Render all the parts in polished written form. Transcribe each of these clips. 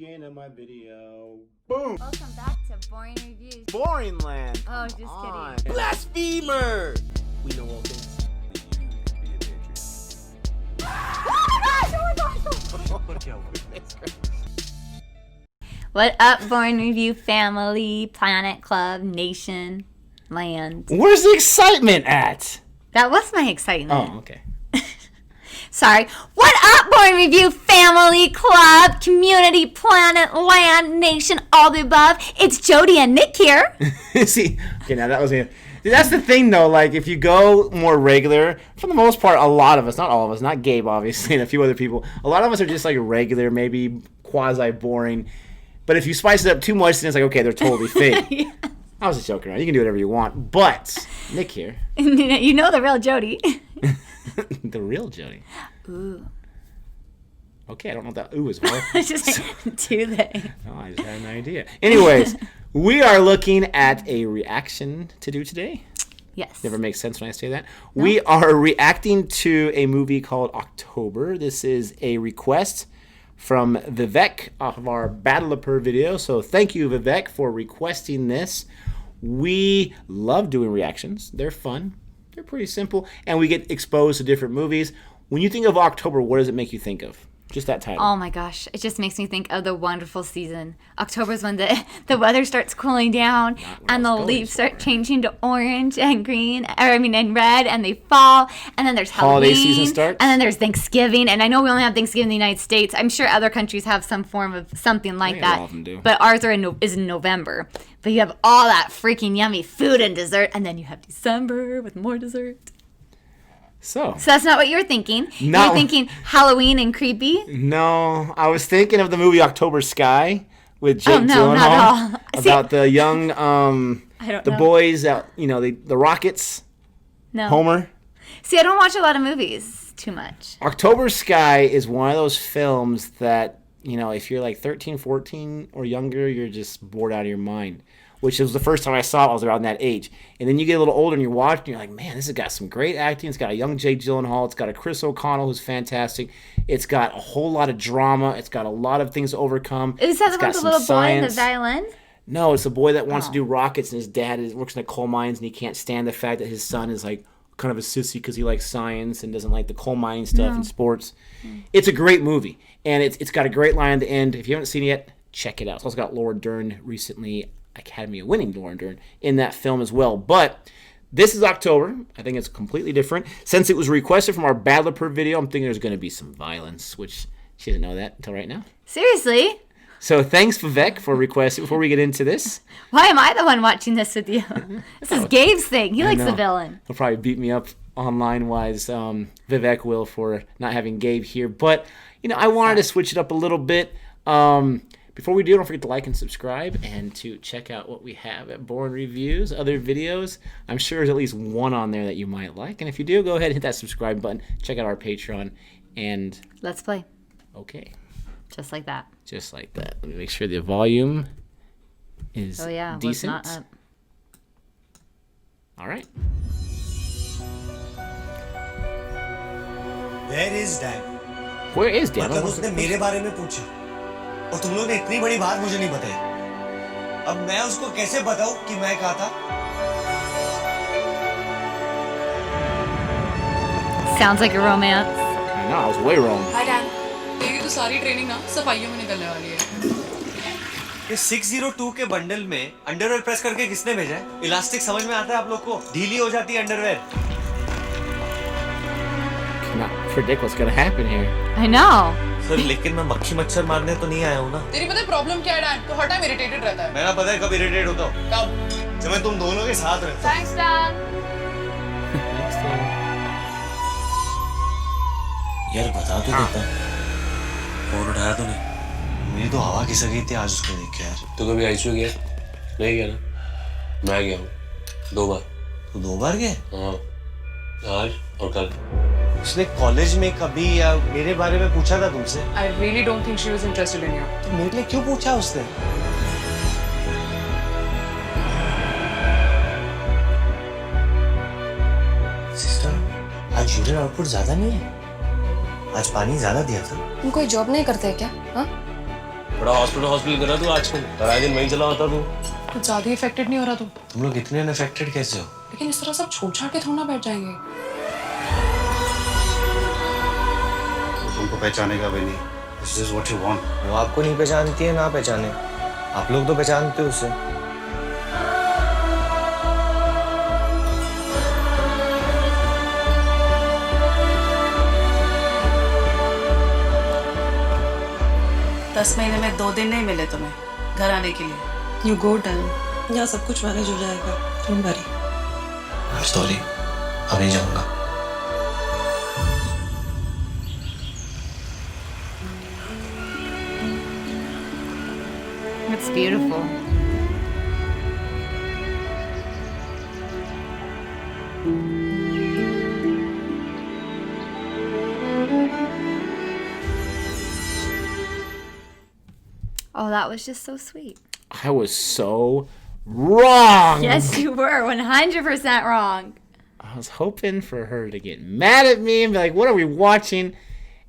beginning of my video. Boom! Welcome back to Boring Reviews. Boring land! Oh, just kidding. Blasphemer! We know all things. What up, Boring Review family, planet, club, nation, land? Where's the excitement at? That was my excitement. Oh, okay. Sorry. What up, Boring Review family, club, community, planet, land, nation, all the above? It's Jody and Nick here. See, okay, now that was it. That's the thing, though. Like, if you go more regular, for the most part, a lot of us, not all of us, not Gabe, obviously, and a few other people, a lot of us are just like regular, maybe quasi-boring. But if you spice it up too much, then it's like, okay, they're totally fake. Yeah. I was just joking around. You can do whatever you want. But Nick here. You know the real Jody. The real Jody. Ooh. Okay, I don't know what that ooh is for. Just like, do they? Oh, I just had an idea. Anyways, we are looking at a reaction to do today. Yes. Never makes sense when I say that. No. We are reacting to a movie called October. This is a request from Vivek off of our Battle of Per video. So thank you, Vivek, for requesting this. We love doing reactions. They're fun. They're pretty simple. And we get exposed to different movies. When you think of October, what does it make you think of? Just that title. Oh my gosh. It just makes me think of the wonderful season. October is when the weather starts cooling down and the leaves start changing to orange and green, and red, and they fall. And then there's Halloween. Holiday season starts. And then there's Thanksgiving. And I know we only have Thanksgiving in the United States. I'm sure other countries have some form of something like that. All of them do. But ours is in November. But you have all that freaking yummy food and dessert. And then you have December with more dessert. So that's not what you were thinking. No. You were thinking Halloween and creepy? No, I was thinking of the movie October Sky with Jake Gyllenhaal. Not at all. About the young, boys that, the Rockets. No. Homer. See, I don't watch a lot of movies too much. October Sky is one of those films that, if you're like 13, 14 or younger, you're just bored out of your mind. Which was the first time I saw it, I was around that age. And then you get a little older and you're watching, and you're like, man, this has got some great acting. It's got a young Jake Gyllenhaal. It's got a Chris O'Connell who's fantastic. It's got a whole lot of drama. It's got a lot of things to overcome. Is that the one with the little boy and the violin? No, it's a boy that wants to do rockets, and his dad works in the coal mines, and he can't stand the fact that his son is like kind of a sissy because he likes science and doesn't like the coal mining stuff and sports. It's a great movie, and it's got a great line at the end. If you haven't seen it yet, check it out. It's also got Laura Dern recently, Academy Award-winning Laura Dern in that film as well. But this is October. I think it's completely different. Since it was requested from our Battle of Per video, I'm thinking there's going to be some violence, which she didn't know that until right now. Seriously? So thanks, Vivek, for requesting. Before we get into this. Why am I the one watching this with you? This is Gabe's thing. He likes the villain. He'll probably beat me up online-wise. Vivek will for not having Gabe here. But, I wanted to switch it up a little bit. Before we do, don't forget to like and subscribe and to check out what we have at Boring Reviews, other videos. I'm sure there's at least one on there that you might like. And if you do, go ahead and hit that subscribe button. Check out our Patreon. And let's play. Okay. Just like that. Just like that. Let me make sure the volume is decent. Was not up. All right. Where is Dad? Where is Dad? मतलब उसने मेरे बारे में पूछा और तुम लोग ने इतनी बड़ी बात मुझे नहीं बताई। अब मैं उसको कैसे बताऊं कि मैं कहा था? Sounds like a romance. I know, I was way wrong. Hi Dad. तेरी तो सारी ट्रेनिंग ना सफाइयों में निकलने वाली है। ये 602 के बंडल में अंडरवेयर प्रेस करके किसने भेजा है? इलास्टिक समझ में आता है आप लोग को? ढीली हो जाती है underwear. Cannot predict what's gonna happen here. I know. Sir लेकिन मैं मक्खी मच्छर मारने तो नहीं आया हूँ ना। तेरी पता है प्रॉब्लम क्या है डैड? तो हर टाइम इरिटेटेड रहता है। मैं पता है कब इरिटेट होता हूँ। कब? जब मैं तुम दोनों के साथ रहता हूँ। Thanks Dad. यार बता तो देता। फोन उठाया तूने? मेरी तो हवा खिसक गई थी आज उसको देख के यार। तू कभी आईसीयू गया? नहीं गया ना? मैं गया हूँ 2 बार। तू 2 बार गया? हाँ, आज और कल। उसने कॉलेज में कभी या मेरे बारे में पूछा था तुमसे? I really don't think she was interested in you. तो मेरे लिए क्यों पूछा उसने? सिस्टर, आज यूरिन आउटपुट ज्यादा नहीं है। आज पानी ज्यादा दिया था। तुम कोई जॉब नहीं करते क्या? हाँ? बड़ा हॉस्पिटल कर रहा तू आजकल, सारा दिन वहीं चला होता तू। कुछ ज्यादा ही अफेक्टेड नहीं हो रहा तुम लोग इतने अनअफेक्टेड कैसे हो? लेकिन इस तरह सब छोड़ छाड़ के थोड़ा ना बैठ जाएंगे। तुमको पहचानेगा भी नहीं। This is what you want. वो आपको नहीं पहचानती है, ना पहचाने, आप लोग तो पहचानते हो उसे। दस महीने में 2 दिन नहीं मिले तुम्हें घर आने के लिए। You go down. यहाँ सब कुछ मैनेज हो जाएगा। Don't worry. I'm sorry, अब नहीं जाऊंगा। It's beautiful. Oh, that was just so sweet. I was so wrong. Yes, you were 100% wrong. I was hoping for her to get mad at me and be like, what are we watching?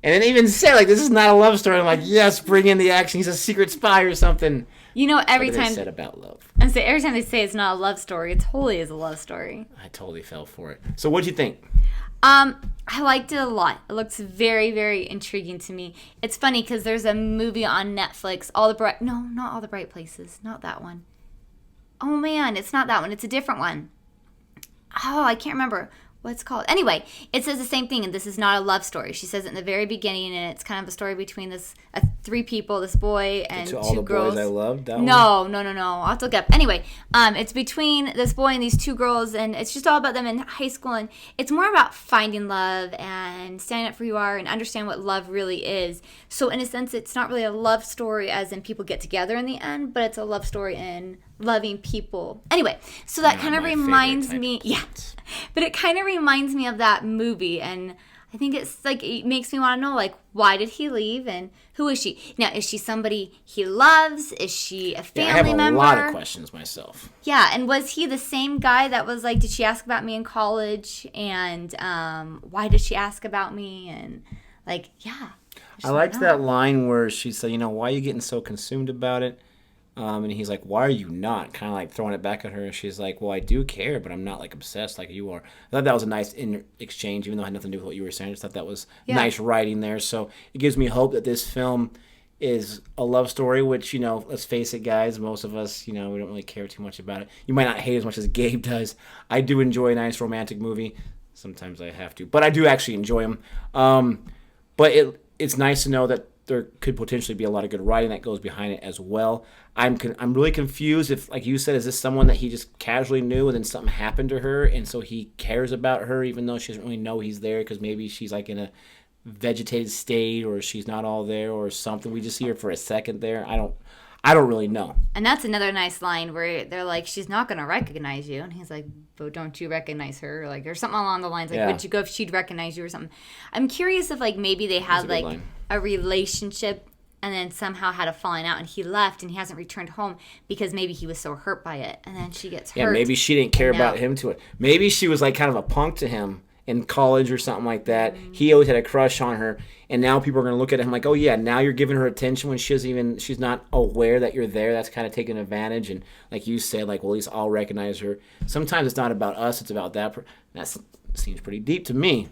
And then even say, like, this is not a love story. I'm like, yes, bring in the action. He's a secret spy or something. You know, every What they time said about love. and so every time they say it's not a love story, it totally is a love story. I totally fell for it. So what'd you think? I liked it a lot. It looks very, very intriguing to me. It's funny because there's a movie on Netflix, not All the Bright Places, not that one. Oh man, it's not that one. It's a different one. Oh, I can't remember what it's called. Anyway, it says the same thing, and this is not a love story. She says it in the very beginning, and it's kind of a story between three people, this boy and To two all the girls. boys I loved? That one? No. I'll have to look it up. Anyway, it's between this boy and these two girls, and it's just all about them in high school, and it's more about finding love and standing up for who you are and understand what love really is. So in a sense, it's not really a love story as in people get together in the end, but it's a love story in loving people. Anyway, so that kind of reminds me, but it kind of reminds me of that movie, and I think it's like, it makes me want to know, like, why did he leave and who is she? Now, is she somebody he loves? Is she a family member? I have a lot of questions myself. Yeah, and was he the same guy that was like, did she ask about me in college? And why did she ask about me? And like, yeah. I liked that line where she said, why are you getting so consumed about it? And he's like, why are you not? Kind of like throwing it back at her. And she's like, well, I do care, but I'm not like obsessed like you are. I thought that was a nice exchange, even though it had nothing to do with what you were saying. I just thought that was nice writing there. So it gives me hope that this film is a love story, which, let's face it, guys, most of us, we don't really care too much about it. You might not hate as much as Gabe does. I do enjoy a nice romantic movie. Sometimes I have to, but I do actually enjoy them. But it's nice to know that there could potentially be a lot of good writing that goes behind it as well. I'm really confused if, like you said, is this someone that he just casually knew and then something happened to her and so he cares about her even though she doesn't really know he's there because maybe she's like in a vegetated state or she's not all there or something. We just see her for a second there. I don't really know. And that's another nice line where they're like, she's not going to recognize you. And he's like, but don't you recognize her? Like, or something along the lines. Like, would you go if she'd recognize you or something? I'm curious if, like, maybe they had, like, a relationship and then somehow had a falling out and he left and he hasn't returned home because maybe he was so hurt by it. And then she gets hurt. Yeah, maybe she didn't care about him to it. Maybe she was, like, kind of a punk to him in college or something like that. He always had a crush on her. And now people are going to look at him like, oh, yeah, now you're giving her attention when she's not aware that you're there. That's kind of taking advantage. And like you said, like, well, at least I'll recognize her. Sometimes it's not about us. It's about that. That seems pretty deep to me.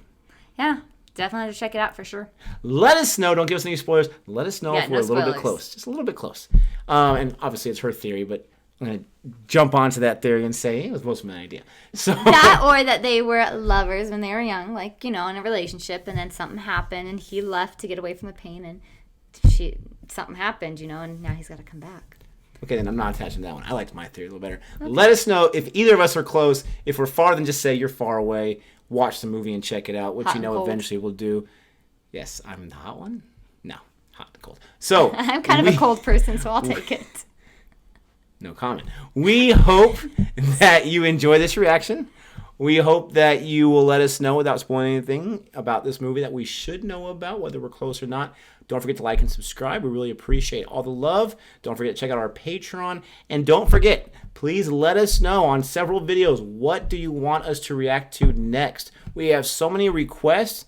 Yeah, definitely have to check it out for sure. Let us know. Don't give us any spoilers. Let us know if we're a little bit close. Just a little bit close. And obviously it's her theory, but I'm going to jump onto that theory and say it was most of my idea. So that or that they were lovers when they were young, like, in a relationship, and then something happened and he left to get away from the pain and something happened, and now he's got to come back. Okay, then I'm not attaching to that one. I liked my theory a little better. Okay. Let us know if either of us are close. If we're far, then just say you're far away. Watch the movie and check it out, which eventually we'll do. Yes, I'm the hot one? No, hot and cold. So I'm kind of a cold person, so I'll take it. No comment. We hope that you enjoy this reaction. We hope that you will let us know without spoiling anything about this movie that we should know about, whether we're close or not. Don't forget to like and subscribe. We really appreciate all the love. Don't forget to check out our Patreon. And don't forget, please let us know on several videos, what do you want us to react to next? We have so many requests.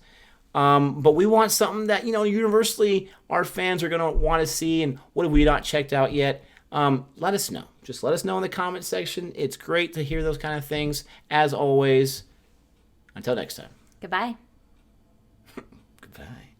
But we want something that, universally our fans are going to want to see. And what have we not checked out yet? Let us know. Just let us know in the comment section. It's great to hear those kind of things. As always, until next time. Goodbye. Goodbye.